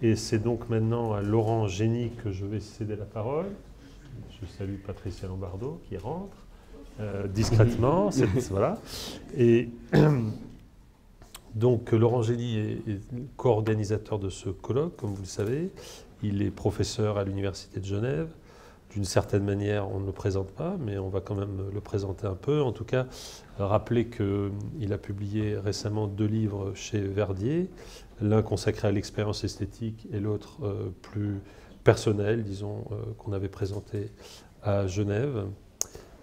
Et c'est donc maintenant à Laurent Génie que je vais céder la parole. Je salue Patricia Lombardo qui rentre discrètement. Voilà. Et donc Laurent Génie est co-organisateur de ce colloque, comme vous le savez. Il est professeur à l'Université de Genève. D'une certaine manière, on ne le présente pas, mais on va quand même le présenter un peu. En tout cas, rappeler qu'il a publié récemment 2 livres chez Verdier, l'un consacré à l'expérience esthétique et l'autre plus personnel, disons, qu'on avait présenté à Genève,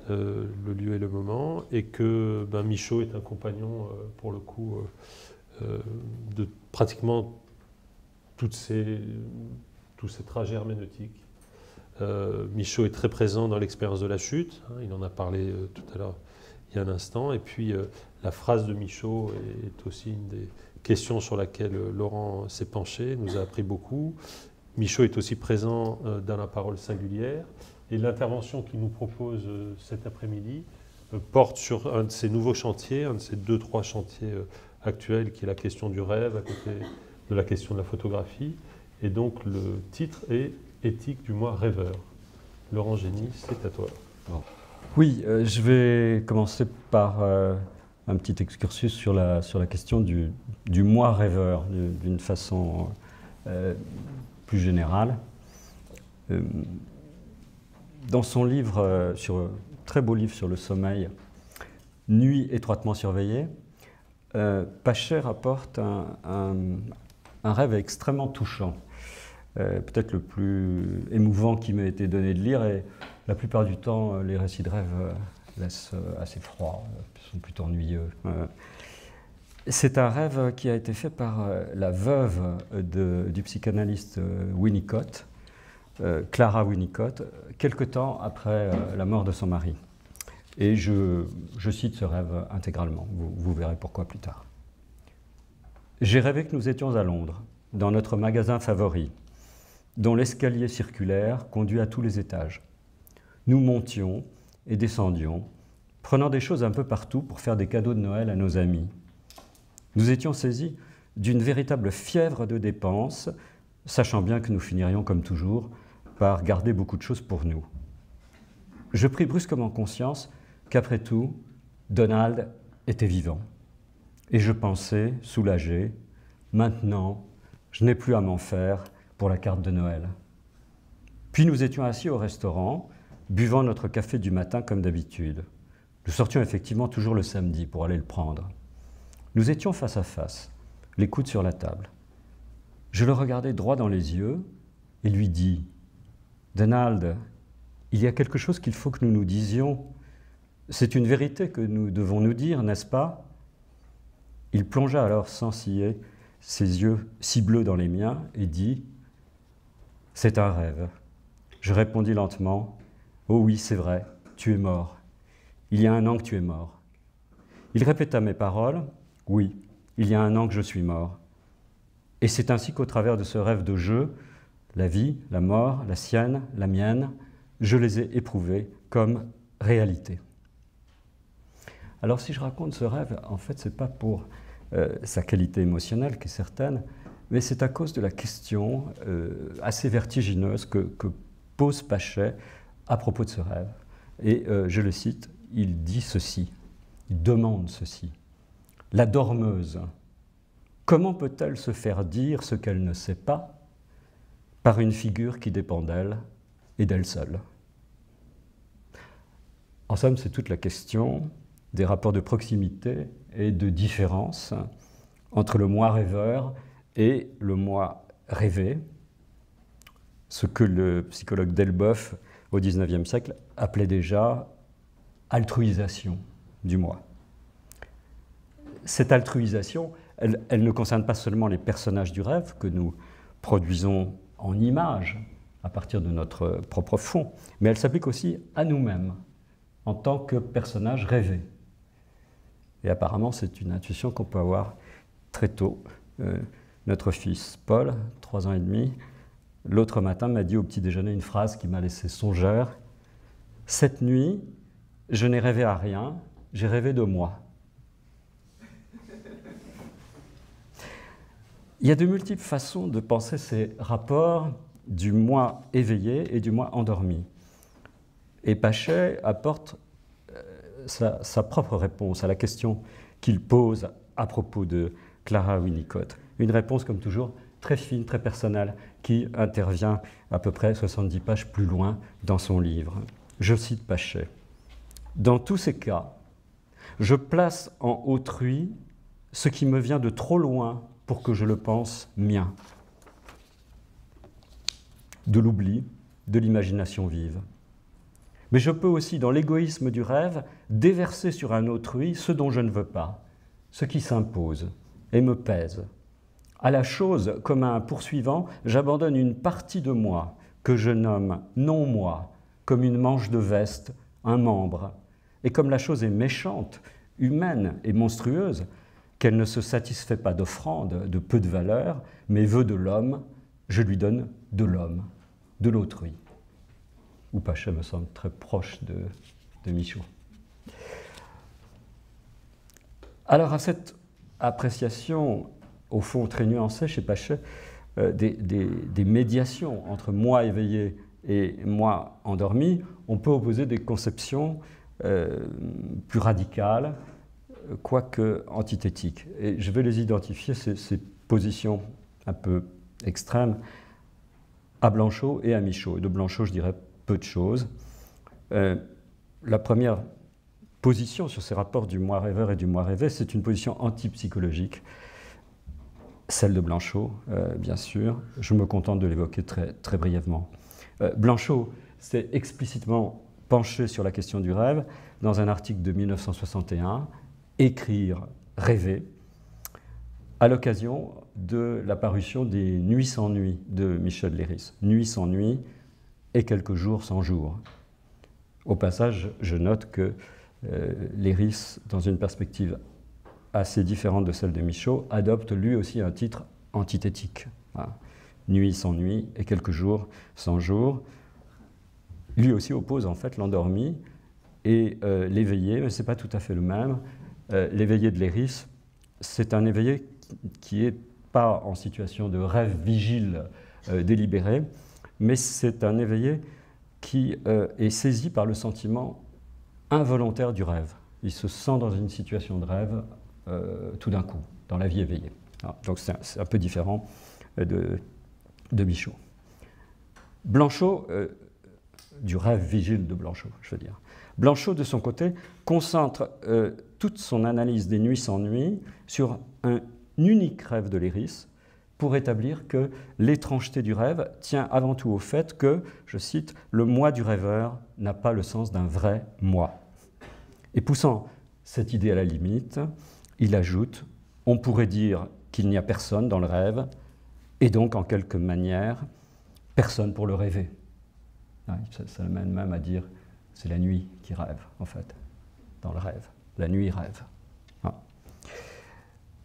le lieu et le moment, et que Michaud est un compagnon, pour le coup, de pratiquement tous ces trajets herméneutiques. Michaud est très présent dans l'expérience de la chute, hein, il en a parlé tout à l'heure, il y a un instant, et puis la phrase de Michaud est aussi une des questions sur laquelle Laurent s'est penché, nous a appris beaucoup. Michaud est aussi présent dans la parole singulière, et l'intervention qu'il nous propose cet après-midi porte sur un de ces nouveaux chantiers, un de ces 2-3 chantiers actuels, qui est la question du rêve, à côté de la question de la photographie, et donc le titre est Éthique du moi rêveur. Laurent Génie, c'est à toi. Oui, je vais commencer par un petit excursus sur la question du moi rêveur, d'une façon plus générale. Dans son livre, très beau livre sur le sommeil, Nuit étroitement surveillée, Pachet rapporte un rêve extrêmement touchant. Peut-être le plus émouvant qui m'a été donné de lire, et la plupart du temps, les récits de rêve laissent assez froid, sont plutôt ennuyeux. C'est un rêve qui a été fait par la veuve du psychanalyste Winnicott, Clara Winnicott, quelque temps après la mort de son mari. Et je cite ce rêve intégralement, vous verrez pourquoi plus tard. « J'ai rêvé que nous étions à Londres, dans notre magasin favori, dont l'escalier circulaire conduit à tous les étages. Nous montions et descendions, prenant des choses un peu partout pour faire des cadeaux de Noël à nos amis. Nous étions saisis d'une véritable fièvre de dépenses, sachant bien que nous finirions, comme toujours, par garder beaucoup de choses pour nous. Je pris brusquement conscience qu'après tout, Donald était vivant. Et je pensais, soulagé, maintenant, je n'ai plus à m'en faire pour la carte de Noël. Puis nous étions assis au restaurant, buvant notre café du matin comme d'habitude. Nous sortions effectivement toujours le samedi pour aller le prendre. Nous étions face à face, les coudes sur la table. Je le regardais droit dans les yeux et lui dis « Donald, il y a quelque chose qu'il faut que nous nous disions. C'est une vérité que nous devons nous dire, n'est-ce pas ?» Il plongea alors sans ciller ses yeux si bleus dans les miens et dit « C'est un rêve. » Je répondis lentement « Oh oui, c'est vrai, tu es mort. Il y a 1 an que tu es mort. » Il répéta mes paroles « Oui, il y a 1 an que je suis mort. » Et c'est ainsi qu'au travers de ce rêve de jeu, la vie, la mort, la sienne, la mienne, je les ai éprouvées comme réalité. Alors si je raconte ce rêve, en fait, ce n'est pas pour sa qualité émotionnelle, qui est certaine, mais c'est à cause de la question assez vertigineuse que pose Pachet à propos de ce rêve. Et je le cite, il dit ceci, il demande ceci. « La dormeuse, comment peut-elle se faire dire ce qu'elle ne sait pas par une figure qui dépend d'elle et d'elle seule ?» En somme, c'est toute la question des rapports de proximité et de différence entre le moi rêveur et le moi rêvé, ce que le psychologue Delboeuf, au XIXe siècle, appelait déjà altruisation du moi. Cette altruisation, elle ne concerne pas seulement les personnages du rêve que nous produisons en images à partir de notre propre fond, mais elle s'applique aussi à nous-mêmes en tant que personnages rêvés. Et apparemment, c'est une intuition qu'on peut avoir très tôt. Notre fils Paul, 3 ans et demi, l'autre matin m'a dit au petit déjeuner une phrase qui m'a laissé songeur. « Cette nuit, je n'ai rêvé à rien, j'ai rêvé de moi. » Il y a de multiples façons de penser ces rapports du moi éveillé et du moi endormi. Et Pachet apporte sa propre réponse à la question qu'il pose à propos de Clara Winnicott. Une réponse, comme toujours, très fine, très personnelle, qui intervient à peu près 70 pages plus loin dans son livre. Je cite Pachet. « Dans tous ces cas, je place en autrui ce qui me vient de trop loin pour que je le pense mien. De l'oubli, de l'imagination vive. Mais je peux aussi, dans l'égoïsme du rêve, déverser sur un autrui ce dont je ne veux pas, ce qui s'impose et me pèse. À la chose, comme à un poursuivant, j'abandonne une partie de moi que je nomme non-moi, comme une manche de veste, un membre. Et comme la chose est méchante, humaine et monstrueuse, qu'elle ne se satisfait pas d'offrandes de peu de valeur, mais veut de l'homme, je lui donne de l'homme, de l'autrui. » Où Pachet me semble très proche de Michaud. Alors à cette appréciation, au fond très nuancée chez Pachet, des médiations entre moi éveillé et moi endormi, on peut opposer des conceptions plus radicales, quoique antithétiques. Et je vais les identifier, ces positions un peu extrêmes, à Blanchot et à Michaud. Et de Blanchot, je dirais peu de choses. La première position sur ces rapports du moi rêveur et du moi rêvé, c'est une position antipsychologique, celle de Blanchot, bien sûr. Je me contente de l'évoquer très, très brièvement. Blanchot s'est explicitement penché sur la question du rêve dans un article de 1961, « Écrire, rêver », à l'occasion de la parution des Nuits sans nuit de Michel Leiris. Nuits sans nuit et quelques jours sans jour. Au passage, je note que Leiris, dans une perspective assez différente de celle de Michaud, adopte lui aussi un titre antithétique. Voilà. Nuit sans nuit et quelques jours sans jour. Lui aussi oppose en fait l'endormi et l'éveillé, mais ce n'est pas tout à fait le même. L'éveillé de Leiris, c'est un éveillé qui n'est pas en situation de rêve vigile délibéré, mais c'est un éveillé qui est saisi par le sentiment involontaire du rêve. Il se sent dans une situation de rêve tout d'un coup, dans la vie éveillée. Alors, donc c'est un peu différent de Michaud. Blanchot, du rêve vigile de Blanchot, je veux dire. Blanchot, de son côté, concentre toute son analyse des Nuits sans nuit sur un unique rêve de Leiris pour établir que l'étrangeté du rêve tient avant tout au fait que, je cite, « le moi du rêveur n'a pas le sens d'un vrai moi ». Et poussant cette idée à la limite, il ajoute « on pourrait dire qu'il n'y a personne dans le rêve, et donc, en quelque manière, personne pour le rêver ». Ça amène même à dire « c'est la nuit qui rêve, en fait, dans le rêve. La nuit rêve ».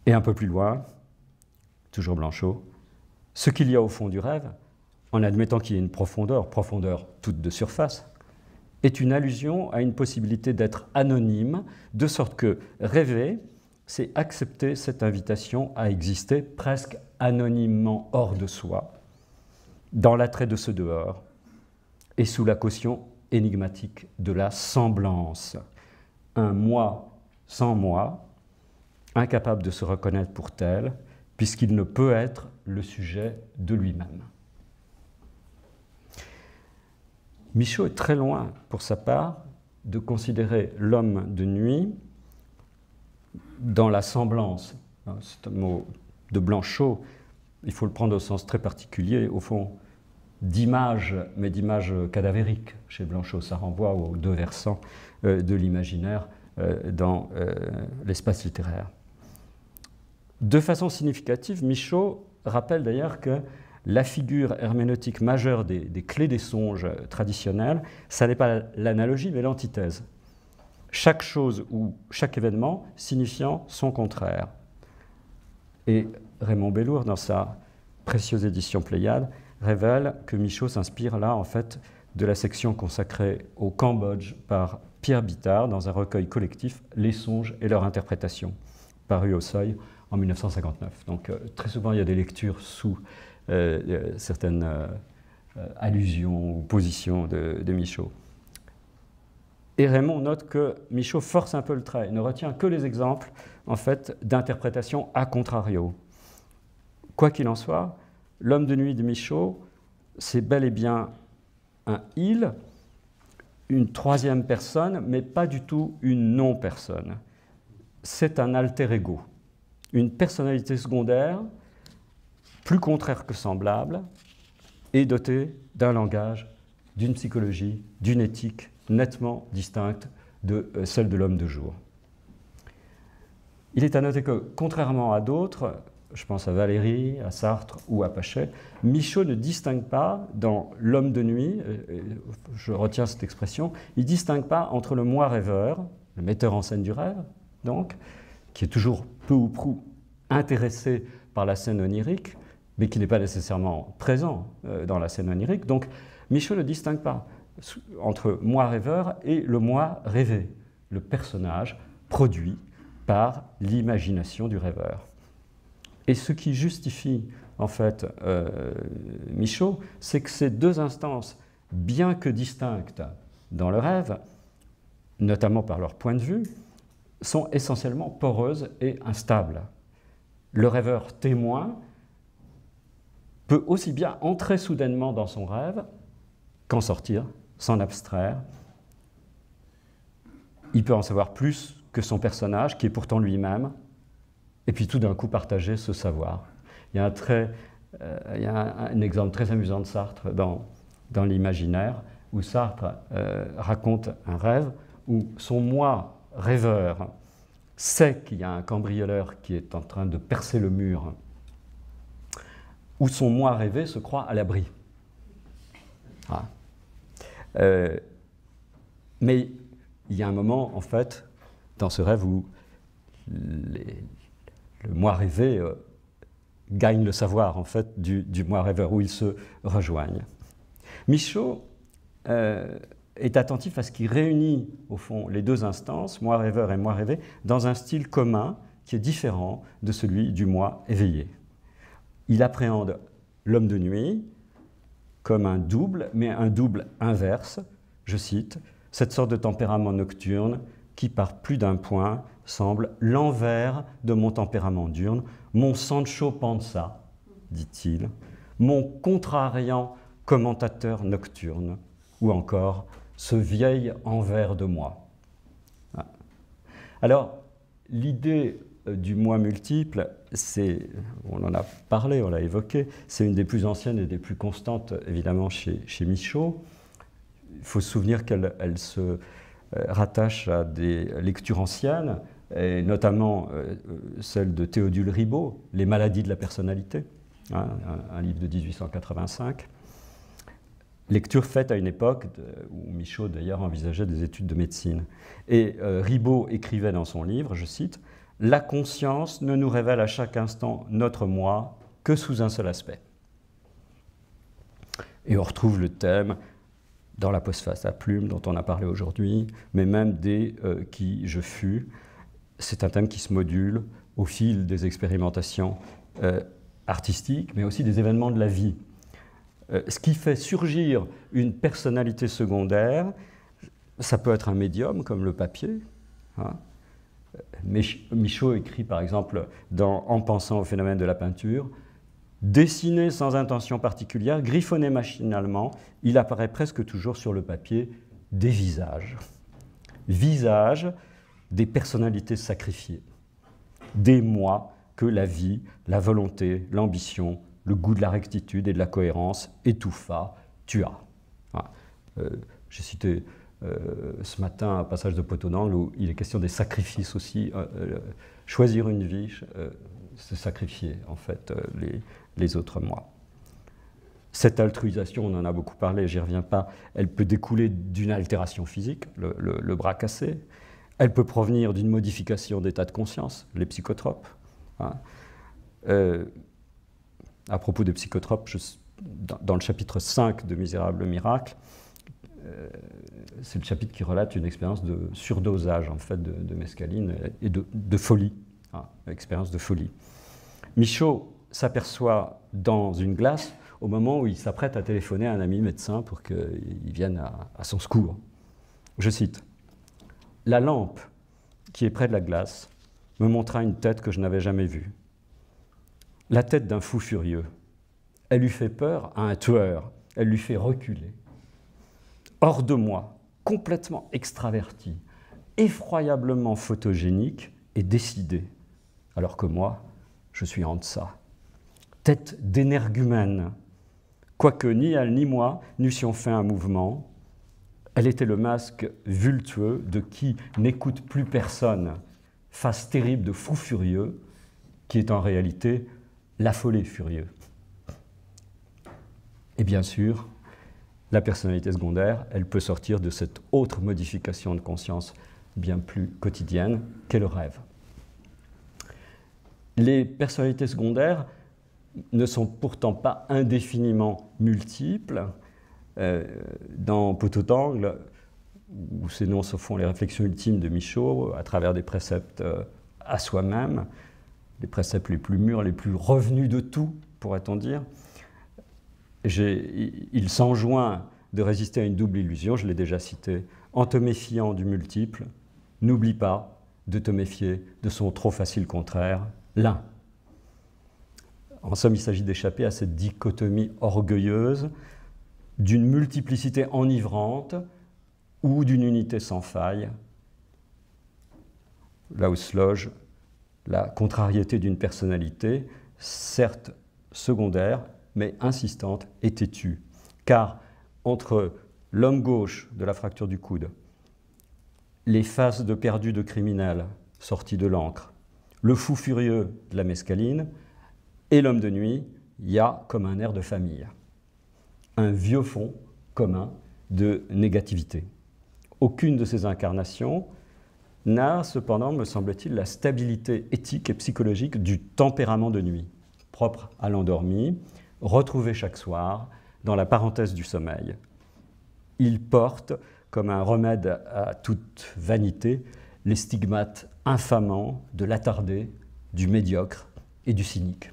Et un peu plus loin, toujours Blanchot, ce qu'il y a au fond du rêve, en admettant qu'il y ait une profondeur toute de surface, est une allusion à une possibilité d'être anonyme, de sorte que rêver, c'est accepter cette invitation à exister presque anonymement hors de soi, dans l'attrait de ce dehors, et sous la caution énigmatique de la semblance. Un moi sans moi, incapable de se reconnaître pour tel, puisqu'il ne peut être le sujet de lui-même. Michaud est très loin, pour sa part, de considérer l'homme de nuit dans la semblance. C'est un mot de Blanchot, il faut le prendre au sens très particulier, au fond, d'image, mais d'image cadavérique chez Blanchot. Ça renvoie aux deux versants de l'imaginaire dans l'espace littéraire. De façon significative, Michaud rappelle d'ailleurs que la figure herméneutique majeure des clés des songes traditionnels, ça n'est pas l'analogie, mais l'antithèse. Chaque chose ou chaque événement signifiant son contraire. Et Raymond Bellour, dans sa précieuse édition Pléiade, révèle que Michaud s'inspire là, en fait, de la section consacrée au Cambodge par Pierre Bittard dans un recueil collectif, Les songes et leur interprétation. paru au Seuil en 1959. Donc très souvent, il y a des lectures sous certaines allusions ou positions de Michaud. Et Raymond note que Michaud force un peu le trait, il ne retient que les exemples en fait, d'interprétation a contrario. Quoi qu'il en soit, l'homme de nuit de Michaud, c'est bel et bien un « il », une troisième personne, mais pas du tout une non-personne. C'est un alter ego, une personnalité secondaire, plus contraire que semblable, et dotée d'un langage, d'une psychologie, d'une éthique nettement distincte de celle de l'homme de jour. Il est à noter que, contrairement à d'autres, je pense à Valéry, à Sartre ou à Pachet, Michaud ne distingue pas dans l'homme de nuit, je retiens cette expression, il ne distingue pas entre le moi rêveur, le metteur en scène du rêve, donc, qui est toujours peu ou prou intéressé par la scène onirique, mais qui n'est pas nécessairement présent dans la scène onirique. Donc, Michaud ne distingue pas entre moi rêveur et le moi rêvé, le personnage produit par l'imagination du rêveur. Et ce qui justifie, en fait, Michaud, c'est que ces deux instances, bien que distinctes dans le rêve, notamment par leur point de vue, sont essentiellement poreuses et instables. Le rêveur témoin peut aussi bien entrer soudainement dans son rêve qu'en sortir, s'en abstraire. Il peut en savoir plus que son personnage, qui est pourtant lui-même, et puis tout d'un coup partager ce savoir. Il y a un exemple très amusant de Sartre dans l'imaginaire, où Sartre raconte un rêve où son moi rêveur sait qu'il y a un cambrioleur qui est en train de percer le mur, où son moi rêvé se croit à l'abri. Ah. Mais il y a un moment, en fait, dans ce rêve où le moi rêvé gagne le savoir, en fait, du moi rêveur, où ils se rejoignent. Michaud est attentif à ce qui réunit, au fond, les deux instances, moi rêveur et moi rêvé, dans un style commun qui est différent de celui du moi éveillé. Il appréhende l'homme de nuit comme un double, mais un double inverse, je cite, cette sorte de tempérament nocturne qui, par plus d'un point, semble l'envers de mon tempérament diurne, mon Sancho Panza, dit-il, mon contrariant commentateur nocturne, ou encore ce vieil envers de moi. Alors, l'idée du moi multiple, on en a parlé, on l'a évoqué, c'est une des plus anciennes et des plus constantes, évidemment, chez Michaud. Il faut se souvenir qu'elle se rattache à des lectures anciennes, et notamment celle de Théodule Ribot, Les maladies de la personnalité, hein, un livre de 1885. Lecture faite à une époque où Michaud, d'ailleurs, envisageait des études de médecine. Et Ribot écrivait dans son livre, je cite, « La conscience ne nous révèle à chaque instant notre moi que sous un seul aspect. » Et on retrouve le thème dans la postface à plume dont on a parlé aujourd'hui, mais même dès qui je fus. C'est un thème qui se module au fil des expérimentations artistiques, mais aussi des événements de la vie. Ce qui fait surgir une personnalité secondaire, ça peut être un médium comme le papier. Hein. Michaud écrit par exemple En pensant au phénomène de la peinture, dessiné sans intention particulière, griffonné machinalement, il apparaît presque toujours sur le papier des visages. Visages des personnalités sacrifiées, des moi que la vie, la volonté, l'ambition, le goût de la rectitude et de la cohérence étouffa, tua. Voilà. J'ai cité ce matin un passage de Potonang où il est question des sacrifices aussi. Choisir une vie, c'est sacrifier en fait les autres moi. Cette altruisation, on en a beaucoup parlé, j'y reviens pas, elle peut découler d'une altération physique, le bras cassé, elle peut provenir d'une modification d'état de conscience, les psychotropes. Hein. À propos des psychotropes, dans le chapitre 5 de Misérable miracle, c'est le chapitre qui relate une expérience de surdosage en fait, de mescaline et de folie. expérience de folie. Michaud s'aperçoit dans une glace au moment où il s'apprête à téléphoner à un ami médecin pour qu'il vienne à son secours. Je cite, « La lampe qui est près de la glace me montra une tête que je n'avais jamais vue. La tête d'un fou furieux. Elle lui fait peur à un tueur, elle lui fait reculer. Hors de moi, complètement extraverti, effroyablement photogénique et décidé, alors que moi, je suis en deçà. Tête d'énergumène, quoique ni elle ni moi n'eussions fait un mouvement, elle était le masque vultueux de qui n'écoute plus personne, face terrible de fou furieux, qui est en réalité l'affolé furieux. Et bien sûr, la personnalité secondaire, elle peut sortir de cette autre modification de conscience bien plus quotidienne qu'est le rêve. Les personnalités secondaires ne sont pourtant pas indéfiniment multiples. Dans Poteau d'angle, où s'énoncent au fond les réflexions ultimes de Michaud à travers des préceptes à soi-même, les préceptes les plus mûrs, les plus revenus de tout, pourrait-on dire, il s'enjoint de résister à une double illusion, je l'ai déjà cité, en te méfiant du multiple, n'oublie pas de te méfier de son trop facile contraire, l'un. En somme, il s'agit d'échapper à cette dichotomie orgueilleuse d'une multiplicité enivrante ou d'une unité sans faille, là où se loge la contrariété d'une personnalité, certes secondaire, mais insistante et têtue. Car entre l'homme gauche de la fracture du coude, les faces de perdus de criminels sortis de l'encre, le fou furieux de la mescaline et l'homme de nuit, il y a comme un air de famille, un vieux fond commun de négativité. Aucune de ces incarnations n'a cependant, me semble-t-il, la stabilité éthique et psychologique du tempérament de nuit, propre à l'endormi, retrouvé chaque soir dans la parenthèse du sommeil. Il porte, comme un remède à toute vanité, les stigmates infamants de l'attardé, du médiocre et du cynique.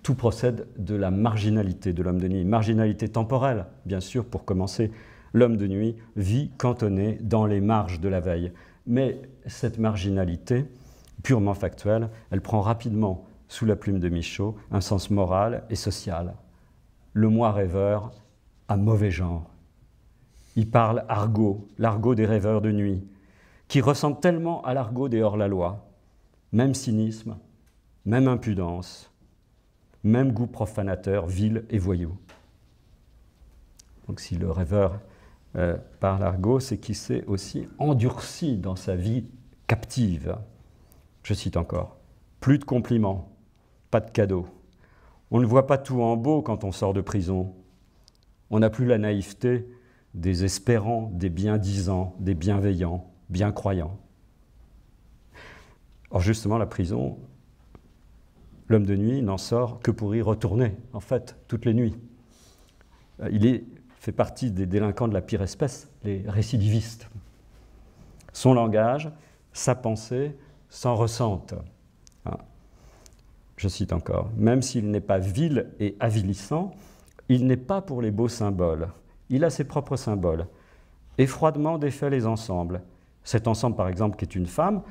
Tout procède de la marginalité de l'homme de nuit, marginalité temporelle, bien sûr, pour commencer. L'homme de nuit vit cantonné dans les marges de la veille. Mais cette marginalité, purement factuelle, elle prend rapidement, sous la plume de Michaud, un sens moral et social. Le moi rêveur a mauvais genre. Il parle argot, l'argot des rêveurs de nuit, qui ressemble tellement à l'argot des hors-la-loi. Même cynisme, même impudence, même goût profanateur, vil et voyou. Donc si le rêveur parle argot, c'est qu'il s'est aussi endurci dans sa vie captive. Je cite encore, « Plus de compliments, pas de cadeaux. On ne voit pas tout en beau quand on sort de prison. On n'a plus la naïveté des espérants, des bien-disants, des bienveillants, bien croyants. » Or justement, la prison, l'homme de nuit n'en sort que pour y retourner, en fait, toutes les nuits. Il fait partie des délinquants de la pire espèce, les récidivistes. Son langage, sa pensée s'en ressentent. Je cite encore, « Même s'il n'est pas vil et avilissant, il n'est pas pour les beaux symboles. Il a ses propres symboles et froidement défait les ensembles. Cet ensemble, par exemple, qui est une femme,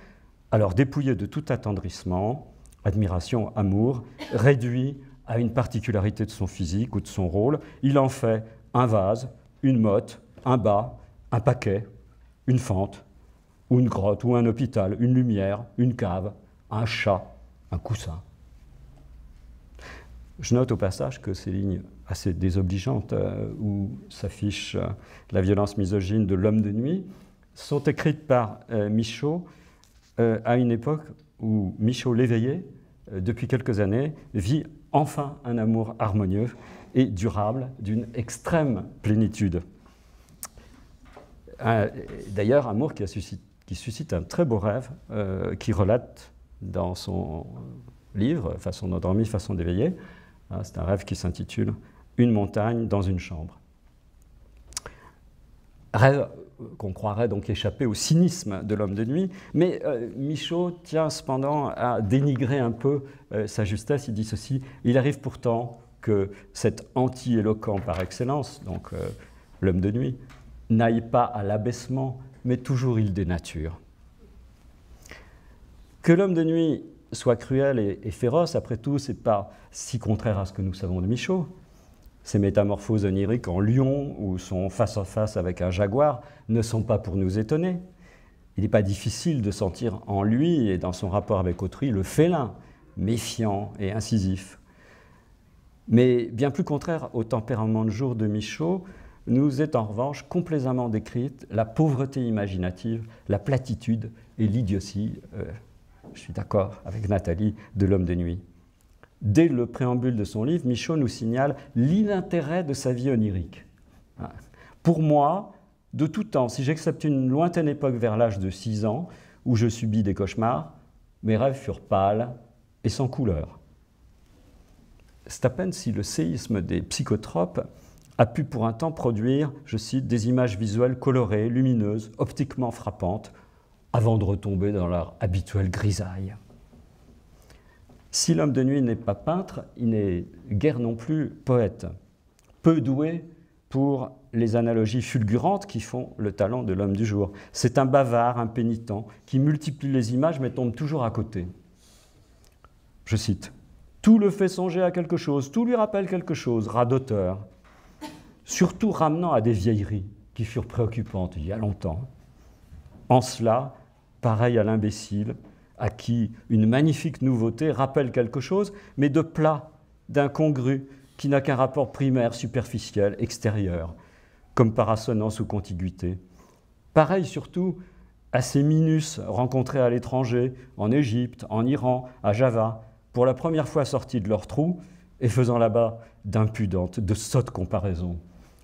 alors dépouillé de tout attendrissement, admiration, amour, réduit à une particularité de son physique ou de son rôle, il en fait un vase, une motte, un bas, un paquet, une fente, ou une grotte, ou un hôpital, une lumière, une cave, un chat, un coussin. » Je note au passage que ces lignes assez désobligeantes où s'affiche la violence misogyne de l'homme de nuit sont écrites par Michaud à une époque où Michaud l'éveillé, depuis quelques années, vit enfin un amour harmonieux et durable d'une extrême plénitude. D'ailleurs, amour qui suscite un très beau rêve qui relate dans son livre, Façon d'endormir, façon d'éveiller. C'est un rêve qui s'intitule « Une montagne dans une chambre ». Rêve qu'on croirait donc échapper au cynisme de l'homme de nuit, mais Michaud tient cependant à dénigrer un peu sa justesse. Il dit ceci: il arrive pourtant que cet anti-éloquent par excellence, donc l'homme de nuit, n'aille pas à l'abaissement, mais toujours il dénature. Que l'homme de nuit soit cruel et féroce, après tout, ce n'est pas si contraire à ce que nous savons de Michaud. Ses métamorphoses oniriques en lion ou son face-à-face avec un jaguar ne sont pas pour nous étonner. Il n'est pas difficile de sentir en lui et dans son rapport avec autrui le félin, méfiant et incisif. Mais bien plus contraire au tempérament de jour de Michaud, nous est en revanche complaisamment décrite la pauvreté imaginative, la platitude et l'idiotie, je suis d'accord avec Nathalie, de l'homme de nuit. Dès le préambule de son livre, Michaud nous signale l'inintérêt de sa vie onirique. Pour moi, de tout temps, si j'accepte une lointaine époque vers l'âge de 6 ans, où je subis des cauchemars, mes rêves furent pâles et sans couleur. C'est à peine si le séisme des psychotropes a pu pour un temps produire, je cite, des images visuelles colorées, lumineuses, optiquement frappantes, avant de retomber dans leur habituelle grisaille. Si l'homme de nuit n'est pas peintre, il n'est guère non plus poète, peu doué pour les analogies fulgurantes qui font le talent de l'homme du jour. C'est un bavard impénitent qui multiplie les images mais tombe toujours à côté. Je cite: « Tout le fait songer à quelque chose, tout lui rappelle quelque chose, radoteur, surtout ramenant à des vieilleries qui furent préoccupantes il y a longtemps. En cela, pareil à l'imbécile, à qui une magnifique nouveauté rappelle quelque chose, mais de plat, d'incongru, qui n'a qu'un rapport primaire, superficiel, extérieur, comme par assonance ou contiguïté. Pareil surtout à ces minus rencontrés à l'étranger, en Égypte, en Iran, à Java, pour la première fois sortis de leur trou et faisant là-bas d'impudentes, de sottes comparaisons,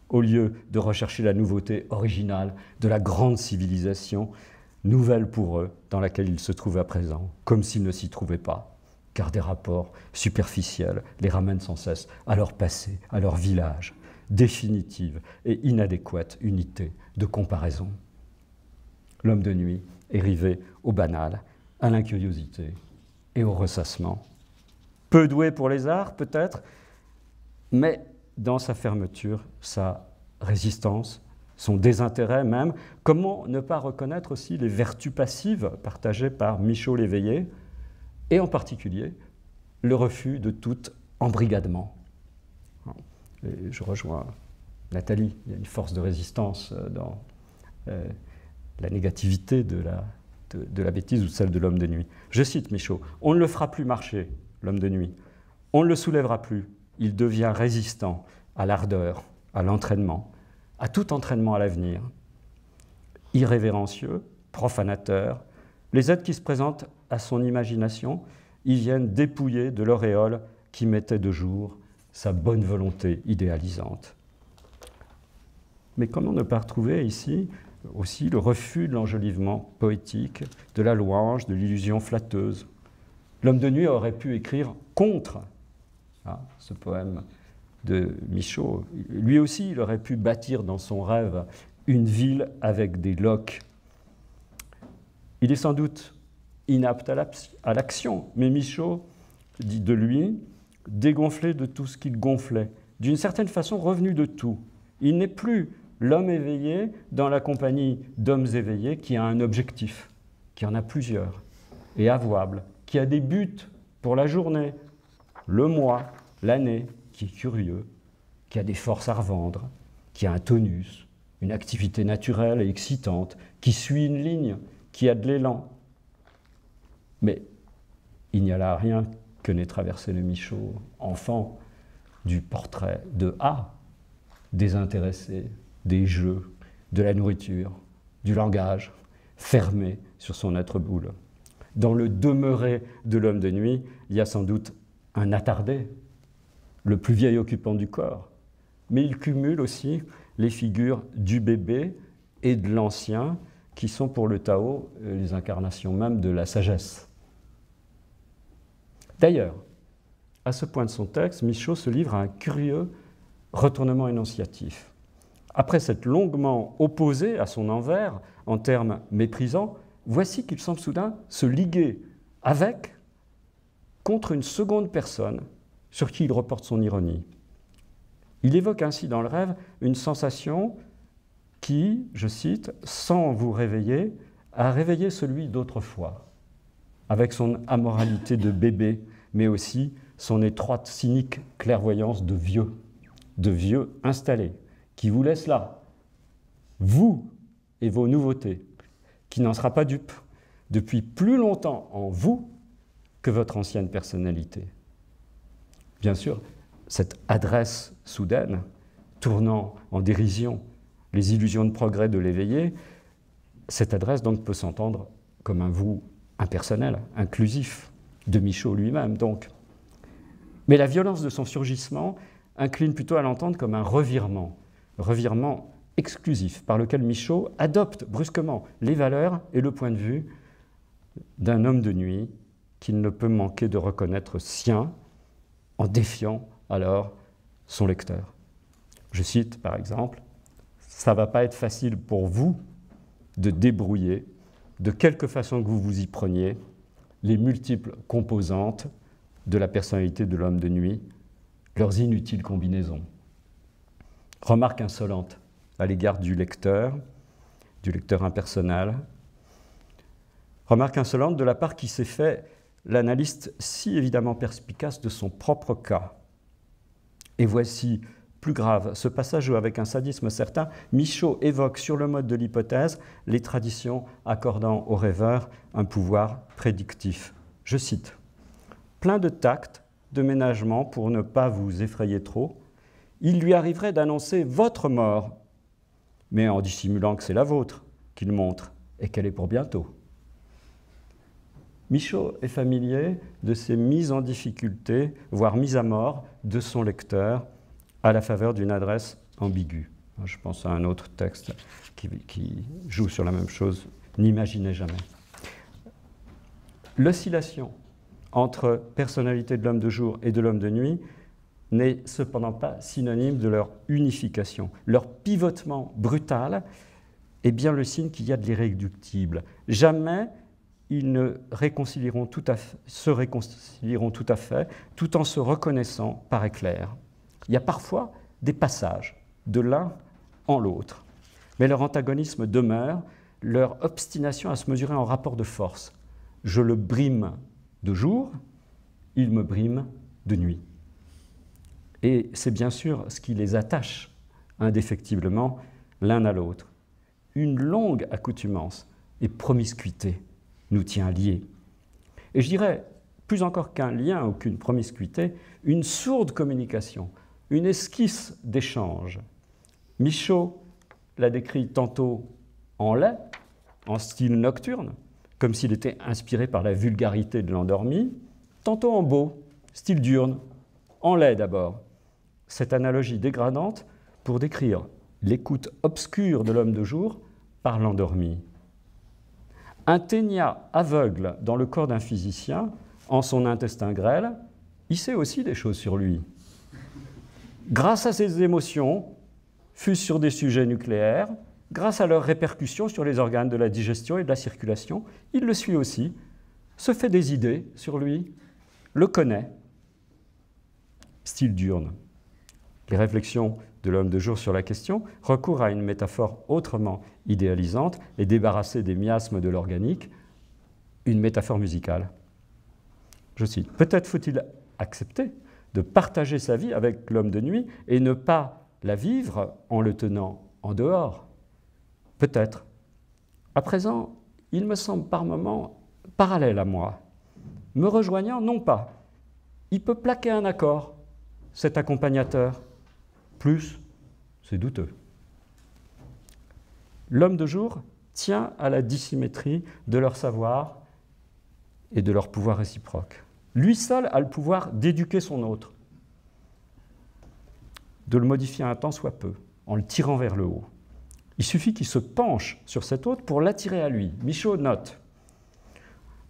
au lieu de rechercher la nouveauté originale de la grande civilisation, nouvelle pour eux, dans laquelle ils se trouvent à présent, comme s'ils ne s'y trouvaient pas, car des rapports superficiels les ramènent sans cesse à leur passé, à leur village, définitive et inadéquate unité de comparaison. L'homme de nuit est rivé au banal, à l'incuriosité et au ressassement. Peu doué pour les arts, peut-être, mais dans sa fermeture, sa résistance, son désintérêt même. Comment ne pas reconnaître aussi les vertus passives partagées par Michaud l'éveillé, et en particulier le refus de tout embrigadement. Et je rejoins Nathalie, il y a une force de résistance dans la négativité de la bêtise ou celle de l'homme de nuit. Je cite Michaud: « On ne le fera plus marcher, l'homme de nuit. On ne le soulèvera plus. Il devient résistant à l'ardeur, à l'entraînement, à tout entraînement à l'avenir. Irrévérencieux, profanateur, les êtres qui se présentent à son imagination, ils viennent dépouiller de l'auréole qui mettait de jour sa bonne volonté idéalisante. » Mais comment ne pas retrouver ici aussi le refus de l'enjolivement poétique, de la louange, de l'illusion flatteuse? L'homme de nuit aurait pu écrire contre ce poème de Michaud. Lui aussi, il aurait pu bâtir dans son rêve une ville avec des loques. Il est sans doute inapte à l'action, mais Michaud dit de lui, dégonflé de tout ce qu'il gonflait, d'une certaine façon revenu de tout. Il n'est plus l'homme éveillé dans la compagnie d'hommes éveillés qui a un objectif, qui en a plusieurs, et avouable, qui a des buts pour la journée, le mois, l'année, qui est curieux, qui a des forces à revendre, qui a un tonus, une activité naturelle et excitante, qui suit une ligne, qui a de l'élan. Mais il n'y a là rien que n'ait traversé le Michaud, enfant, du portrait de A, désintéressé, des jeux, de la nourriture, du langage, fermé sur son être boule. Dans le demeuré de l'homme de nuit, il y a sans doute un attardé, le plus vieil occupant du corps, mais il cumule aussi les figures du bébé et de l'ancien, qui sont pour le Tao les incarnations même de la sagesse. D'ailleurs, à ce point de son texte, Michaud se livre à un curieux retournement énonciatif. Après s'être longuement opposé à son envers en termes méprisants, voici qu'il semble soudain se liguer avec, contre une seconde personne sur qui il reporte son ironie. Il évoque ainsi dans le rêve une sensation qui, je cite, « sans vous réveiller, a réveillé celui d'autrefois, avec son amoralité de bébé, mais aussi son étroite, cynique clairvoyance de vieux installés, qui vous laisse là, vous et vos nouveautés, qui n'en sera pas dupe, depuis plus longtemps en vous que votre ancienne personnalité. » Bien sûr, cette adresse soudaine, tournant en dérision les illusions de progrès de l'éveillé, cette adresse donc peut s'entendre comme un vous impersonnel, inclusif, de Michaud lui-même donc. Mais la violence de son surgissement incline plutôt à l'entendre comme un revirement exclusif, par lequel Michaud adopte brusquement les valeurs et le point de vue d'un homme de nuit qu'il ne peut manquer de reconnaître sien, en défiant alors son lecteur. Je cite par exemple, « Ça ne va pas être facile pour vous de débrouiller, de quelque façon que vous vous y preniez, les multiples composantes de la personnalité de l'homme de nuit, leurs inutiles combinaisons. » Remarque insolente à l'égard du lecteur impersonnel. Remarque insolente de la part qui s'est fait l'analyste si évidemment perspicace de son propre cas. Et voici, plus grave, ce passage où, avec un sadisme certain, Michaud évoque sur le mode de l'hypothèse les traditions accordant aux rêveurs un pouvoir prédictif. Je cite, « Plein de tact, de ménagement pour ne pas vous effrayer trop, il lui arriverait d'annoncer votre mort, mais en dissimulant que c'est la vôtre qu'il montre et qu'elle est pour bientôt. » Michaud est familier de ces mises en difficulté, voire mises à mort de son lecteur à la faveur d'une adresse ambiguë. Je pense à un autre texte qui joue sur la même chose, « N'imaginez jamais ». L'oscillation entre personnalité de l'homme de jour et de l'homme de nuit n'est cependant pas synonyme de leur unification. Leur pivotement brutal est bien le signe qu'il y a de l'irréductible. Jamais ils ne se réconcilieront tout à fait, tout en se reconnaissant par éclairs. Il y a parfois des passages de l'un en l'autre, mais leur antagonisme demeure, leur obstination à se mesurer en rapport de force. Je le brime de jour, il me brime de nuit. Et c'est bien sûr ce qui les attache indéfectiblement l'un à l'autre. Une longue accoutumance et promiscuité nous tient liés. Et je dirais, plus encore qu'un lien ou qu'une promiscuité, une sourde communication, une esquisse d'échange. Michaud l'a décrit tantôt en laid, en style nocturne, comme s'il était inspiré par la vulgarité de l'endormi, tantôt en beau, style diurne, en laid d'abord. Cette analogie dégradante pour décrire l'écoute obscure de l'homme de jour par l'endormi. Un ténia aveugle dans le corps d'un physicien, en son intestin grêle, il sait aussi des choses sur lui. Grâce à ses émotions, fût-ce sur des sujets nucléaires, grâce à leurs répercussions sur les organes de la digestion et de la circulation, il le suit aussi, se fait des idées sur lui, le connaît. Style diurne. Les réflexions de l'homme de jour sur la question recourent à une métaphore autrement idéalisante et débarrassée des miasmes de l'organique, une métaphore musicale. Je cite, « Peut-être faut-il accepter de partager sa vie avec l'homme de nuit et ne pas la vivre en le tenant en dehors. Peut-être. À présent, il me semble par moments parallèle à moi, me rejoignant non pas. Il peut plaquer un accord, cet accompagnateur. Plus, c'est douteux. L'homme de jour tient à la dissymétrie de leur savoir et de leur pouvoir réciproque. Lui seul a le pouvoir d'éduquer son autre, de le modifier un tant soit peu, en le tirant vers le haut. Il suffit qu'il se penche sur cet autre pour l'attirer à lui. Michaud note.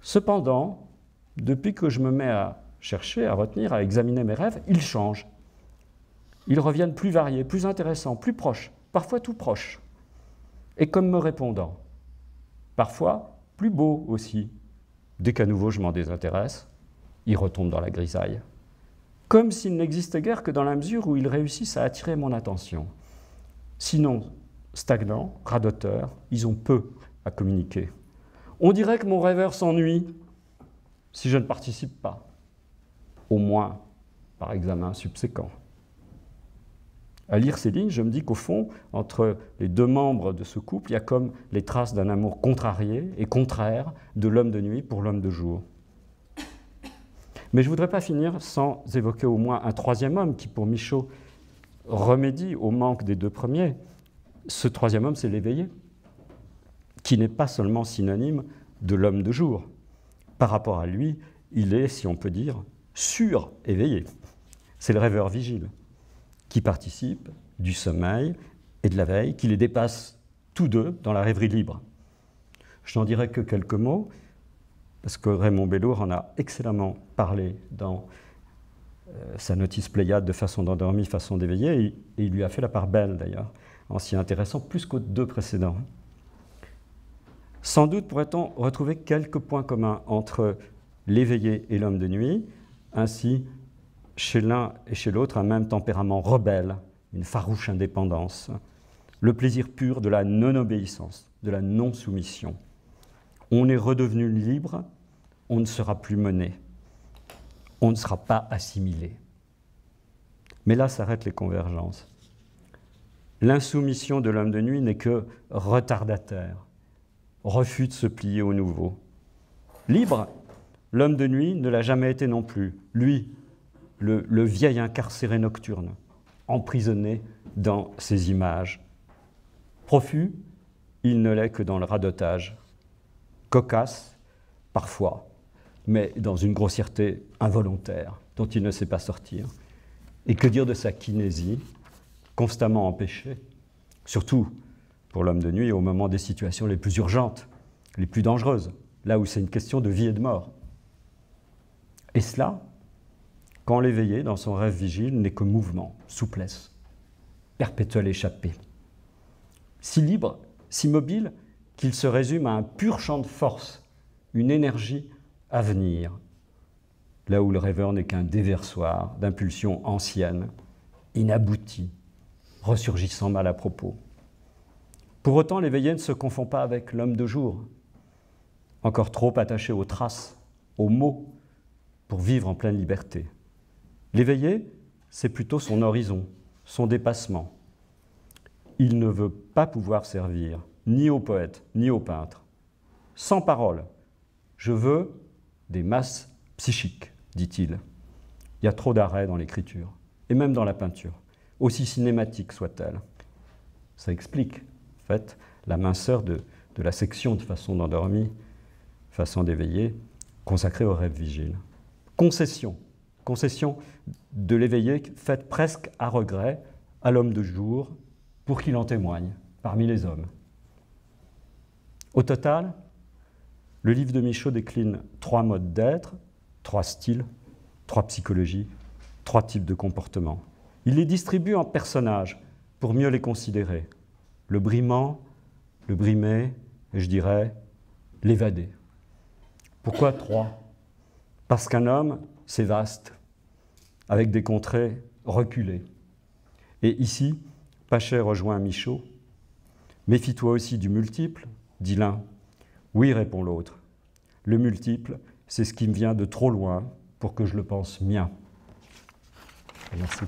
Cependant, depuis que je me mets à chercher, à retenir, à examiner mes rêves, ils changent. Ils reviennent plus variés, plus intéressants, plus proches parfois tout proche, et comme me répondant. Parfois plus beau aussi. Dès qu'à nouveau je m'en désintéresse, il retombe dans la grisaille. Comme s'il n'existait guère que dans la mesure où ils réussissent à attirer mon attention. Sinon, stagnants, radoteurs, ils ont peu à communiquer. On dirait que mon rêveur s'ennuie si je ne participe pas, au moins par examen subséquent. À lire ces lignes, je me dis qu'au fond, entre les deux membres de ce couple, il y a comme les traces d'un amour contrarié et contraire de l'homme de nuit pour l'homme de jour. Mais je ne voudrais pas finir sans évoquer au moins un troisième homme qui, pour Michaud, remédie au manque des deux premiers. Ce troisième homme, c'est l'éveillé, qui n'est pas seulement synonyme de l'homme de jour. Par rapport à lui, il est, si on peut dire, sur-éveillé. C'est le rêveur vigile, qui participe du sommeil et de la veille, qui les dépasse tous deux dans la rêverie libre. Je n'en dirai que quelques mots, parce que Raymond Bellour en a excellemment parlé dans sa notice Pléiade de façon d'endormir, façon d'éveiller, et il lui a fait la part belle d'ailleurs, en s'y intéressant plus qu'aux deux précédents. Sans doute pourrait-on retrouver quelques points communs entre l'éveillé et l'homme de nuit, ainsi chez l'un et chez l'autre un même tempérament rebelle, une farouche indépendance, le plaisir pur de la non-obéissance, de la non-soumission. On est redevenu libre, on ne sera plus mené, on ne sera pas assimilé. Mais là s'arrêtent les convergences. L'insoumission de l'homme de nuit n'est que retardataire, refus de se plier au nouveau. Libre, l'homme de nuit ne l'a jamais été non plus. Lui, le vieil incarcéré nocturne, emprisonné dans ses images. Profus, il ne l'est que dans le radotage. Cocasse, parfois, mais dans une grossièreté involontaire dont il ne sait pas sortir. Et que dire de sa kinésie, constamment empêchée, surtout pour l'homme de nuit au moment des situations les plus urgentes, les plus dangereuses, là où c'est une question de vie et de mort. Et cela, quand l'éveillé, dans son rêve vigile, n'est que mouvement, souplesse, perpétuelle échappée. Si libre, si mobile, qu'il se résume à un pur champ de force, une énergie à venir, là où le rêveur n'est qu'un déversoir d'impulsions anciennes, inabouties, ressurgissant mal à propos. Pour autant, l'éveillé ne se confond pas avec l'homme de jour, encore trop attaché aux traces, aux mots, pour vivre en pleine liberté. L'éveillé, c'est plutôt son horizon, son dépassement. Il ne veut pas pouvoir servir ni au poète, ni au peintre. Sans parole, je veux des masses psychiques, dit-il. Il y a trop d'arrêt dans l'écriture, et même dans la peinture, aussi cinématique soit-elle. Ça explique, en fait, la minceur de la section de façon d'endormir, façon d'éveiller, consacrée au rêve vigile. Concession de l'éveillé faite presque à regret à l'homme de jour pour qu'il en témoigne parmi les hommes. Au total, le livre de Michaud décline 3 modes d'être, 3 styles, 3 psychologies, 3 types de comportements. Il les distribue en personnages pour mieux les considérer. Le brimant, le brimé, et je dirais l'évadé. Pourquoi 3 ? Parce qu'un homme, c'est vaste, avec des contrées reculées. Et ici, Pachet rejoint Michaud. Méfie-toi aussi du multiple, dit l'un. Oui, répond l'autre. Le multiple, c'est ce qui me vient de trop loin pour que je le pense mien. Merci.